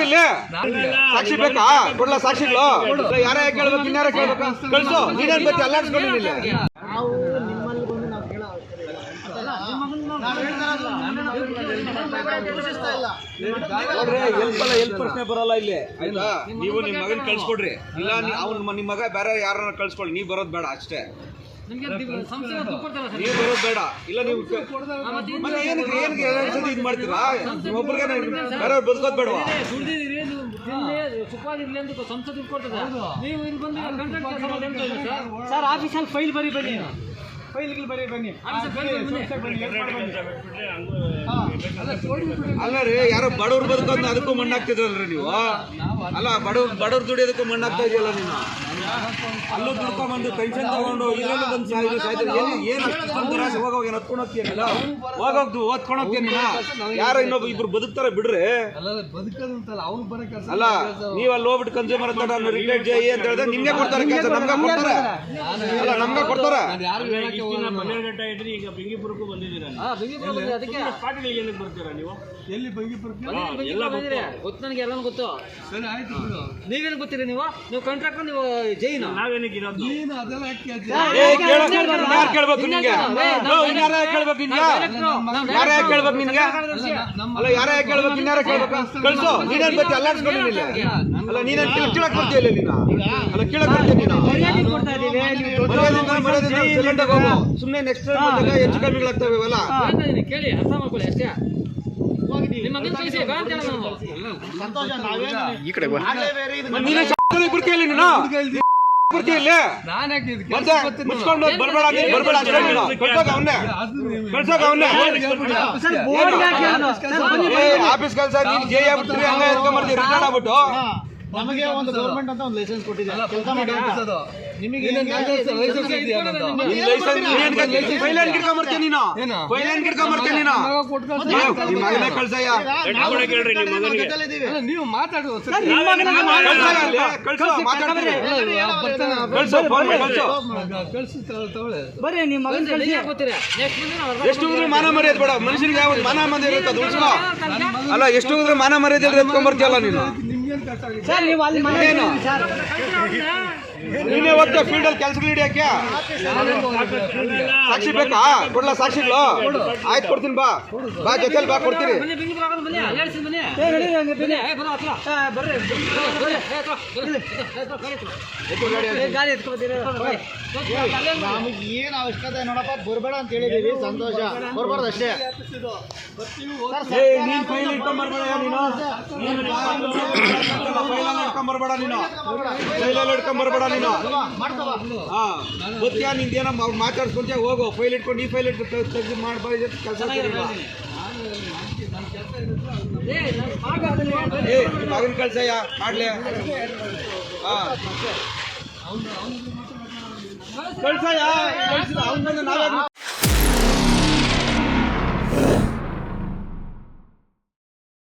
ಇಲ್ಲಿ ಸಾಕ್ಷಿ ಬೇಕಾ? ಕೊಡ್ಲ ಸಾಕ್ಷಿಗಳು ಯಾರ ಕೇಳ್ಬೇಕು, ಇನ್ಯಾರ ಕೇಳ್ಬೇಕು? ಕಳ್ಸು, ನೀನೇನ್ ಬತ್ತಿ ಅಲ್ಲಾಡ್ಸ್ಕೊಂಡಿಲ್ಲ. ಎಲ್ ಪ್ರಶ್ನೆ ಬರಲ್ಲ ಇಲ್ಲಿ, ಆಯ್ತಾ? ನೀವು ನಿಮ್ ಮಗನ್ ಕಳ್ಸ್ಕೊಡ್ರಿ, ಇಲ್ಲ ನಿಮ್ ಮಗ ಬೇರೆ ಯಾರನ್ನ ಕಳ್ಸ್ಕೊಳ್ರಿ, ನೀವ್ ಬರೋದ್ ಬೇಡ ಅಷ್ಟೇ. ನೀವು ಬರೋದ್ ಬೇಡ, ಇಲ್ಲ ನೀವು ಏನಕ್ಕೆ ಇದು ಮಾಡ್ತೀರಾ? ಒಬ್ಬರಿಗೆ ಬೇರೆಯವ್ರು ಬದುಕೋದ್ ಬೇಡವಾ? ಸರ್ ಆಫೀಸಲ್ಲಿ ಫೈಲ್ ಬರಿ ಬನ್ನಿ, ಫೈಲ್ಗಳು ಬರೀ ಬನ್ನಿ. ಅಲ್ಲ ರೀ, ಯಾರೋ ಬಡವ್ರು ಬದುಕೋದ್ ಅದಕ್ಕೂ ಮಣ್ಣಾಗ್ತಿದ್ರಲ್ರಿ ನೀವು. ಅಲ್ಲ ಬಡವ್ರು ದುಡಿಯೋದಕ್ಕೂ ಮಣ್ಣಾಗ್ತಾ ಇದೆಯಲ್ಲ ನೀನು. ಅಲ್ಲೂ ದುಡ್ಕೊಂಡ್ಬಂದು ಪೆನ್ಷನ್ ತಗೊಂಡು ಇಲ್ಲೆಲ್ಲ ಬಂದು ಏನು ಹೋಗೋಗ ಏನು ಹತ್ಕೊಂಡು ಹೋಗ್ತೀನಿಲ್ಲ, ಹೋಗೋಗ್ದು ಓದ್ಕೊಂಡು ಹೋಗ್ತೀನಿ. ಯಾರೋ ಇನ್ನೊಬ್ಬ ಇಬ್ರು ಬದುಕ್ತಾರ ಬಿಡ್ರಿ. ಅಲ್ಲ ನೀವ್ ಅಲ್ಲಿ ಹೋಗ್ಬಿಟ್ಟು ಕನ್ಸ್ಯೂಮರ್ ಅಂತ ರಿಲೇಟ್ ಜೈ ಅಂತ ಹೇಳಿದ್ರೆ ನಿಮ್ಗೆ ಕೊಡ್ತಾರೆ ಕೆಲಸ, ನಮ್ಗೆ ಕೊಡ್ತಾರೆ. ಅಲ್ಲ ನಮ್ಗೆ ಕೊಡ್ತಾರೆ. ಈಗ ಬೆಂಗಿಪುರಕ್ಕೂ ಬಂದಿದ್ದೀರಾ? ಬರ್ತೀರಾ ನೀವು? ಎಲ್ಲಿ ಬೆಂಗಿಪುರಕ್ಕೆ ಗೊತ್ತು, ನನಗೆ ಎಲ್ಲನೂ ಗೊತ್ತು. ನೀವೇನು ಗೊತ್ತೀರಿ? ನೀವು ಕಾಂಟ್ರಾಕ್ಟರ್, ನೀವು ಜೈನ. ನಾವೇನಕ್ಕೆ ಇರೋದು? ಅದೆಲ್ಲ ಕೇಳ್ಬೇಕು ನಿಮ್ಗೆ, ಯಾರ ಕೇಳ್ಬೇಕು ನಿನ್ಗೆ? ಯಾರ ಕೇಳ್ಬೇಕು ನಿನ್ಗೆ? ಅಲ್ಲ ಯಾರ ಕೇಳ್ಬೇಕು, ಇನ್ಯಾರ ಕೇಳ್ಬೇಕು? ಕಳ್ಸು, ನೀನೇನ್ ಬತ್ತಿ ಅಲ್ಲಾಡ್ಸ್ಕೊಂಡಿಲ್ಲ. ಅಲ್ಲ ನೀನೇನ್ ಕೀಳಕ್ ಬರ್ತೀಯಲ್ಲ ನೀನು? ಅಲ್ಲ ಕೀಳಕ್ ಬರ್ತೀಯ ನೀನು? ಮರ್ಯಾದಿಂದ ಹೋಗು, ಸುಮ್ಮನೆ ನೆಕ್ಸ್ಟ್ ಹೆಚ್ಚು ಕಮ್ಮಿಗಳಾಗ್ತವೆ ಅಲ್ಲ. ಕೇಳಿ ಅರ್ಥ ಮಾಡ್ಕೊಳ್ಳಿ ಅಷ್ಟೇ. ಆಫೀಸ್ ಕೆಲಸ ಜೈ ಆಗ್ಬಿಡ್ತೀವಿ, ಹಂಗ ಎತ್ಕೊಂಡ್ಬರ್ತೀವಿ ರಿಟರ್ನ್ ಆಗ್ಬಿಟ್ಟು. ನಮಗೆ ಒಂದು ಗೌರ್ಮೆಂಟ್ ಅಂತ ಒಂದು ಲೈಸೆನ್ಸ್ ಕೊಟ್ಟಿದೆ, ಕೆಲಸ ಮಾಡಿ ನಿಮಗೆ ನೀವು ಮಾತಾಡುವ ಬರ್ರಿ, ನಿಮ್ಮ ಮಗನ ಎಷ್ಟು ಮಾನ ಮರ್ಯಾದೆ ಬೇಡ ಮನುಷ್ಯನಿಗೆ, ಯಾವ ಮಾನ ಮರ್ಯಾದೆ ಇರುತ್ತೆ ಅದು ಉಳಿಸ್ಕೊ. ಅಲ್ಲ ಎಷ್ಟು ಮಾನ ಮರ್ಯಾದೆ ಎತ್ಕೊಂಡ್ ಬರ್ತೀಯಲ್ಲ ನೀನು. ನೀನೇ ಹೋಗ್ತೀಯ ಫೀಲ್ಡ್ ಅಲ್ಲಿ ಕೆಲಸಗಳು ಹಿಡಿಯಕ್ಕೆ. ಸಾಕ್ಷಿ ಬೇಕಾ? ಕೊಡ್ಲ ಸಾಕ್ಷಿಗಳು? ಆಯ್ತು ಕೊಡ್ತೀನಿ, ಬಾ ಜೊತೆಲಿ ಬಾ, ಕೊಡ್ತೀರಿ. ನಮಗೆ ಏನು ಅವಶ್ಯಕತೆ ನೋಡಪ್ಪ, ಬರ್ಬೇಡ ಅಂತ ಹೇಳಿದೀವಿ, ಸಂತೋಷ. ಬರ್ಬಾರ್ದು ಅಷ್ಟೇ. ನೀನ್ ಫೈಲ್ ಇಟ್ಕೊಂಡ್ಬರ್ಬೇಡ, ಇಟ್ಕೊಂಡ್ಬರ್ಬೇಡ ನೀನು, ಫೈಲಲ್ಲಿ ಇಟ್ಕೊಂಡ್ಬರ್ಬೇಡ ನೀನು. ಹಾ ಗೊತ್ತ್ಯಾ, ನಿಂದೇನ ಮಾತಾಡ್ಸ್ಕೊಂತ ಹೋಗು, ಫೈಲ್ ಇಟ್ಕೊಂಡು ಈ ಫೈಲ್ ಇಟ್ಟು ತೆಗೆದು ಮಾಡ್ಬೋದು ಕೆಲಸ. ಮಗನ ಕಳ್ಸಯ್ಯ ಮಾಡ್ಲಿ. ಹಾ ಕಳ್ಸಯ್ಯ, ಕಳ್ಸಿದ ಅವ್ನ ನಾವೇ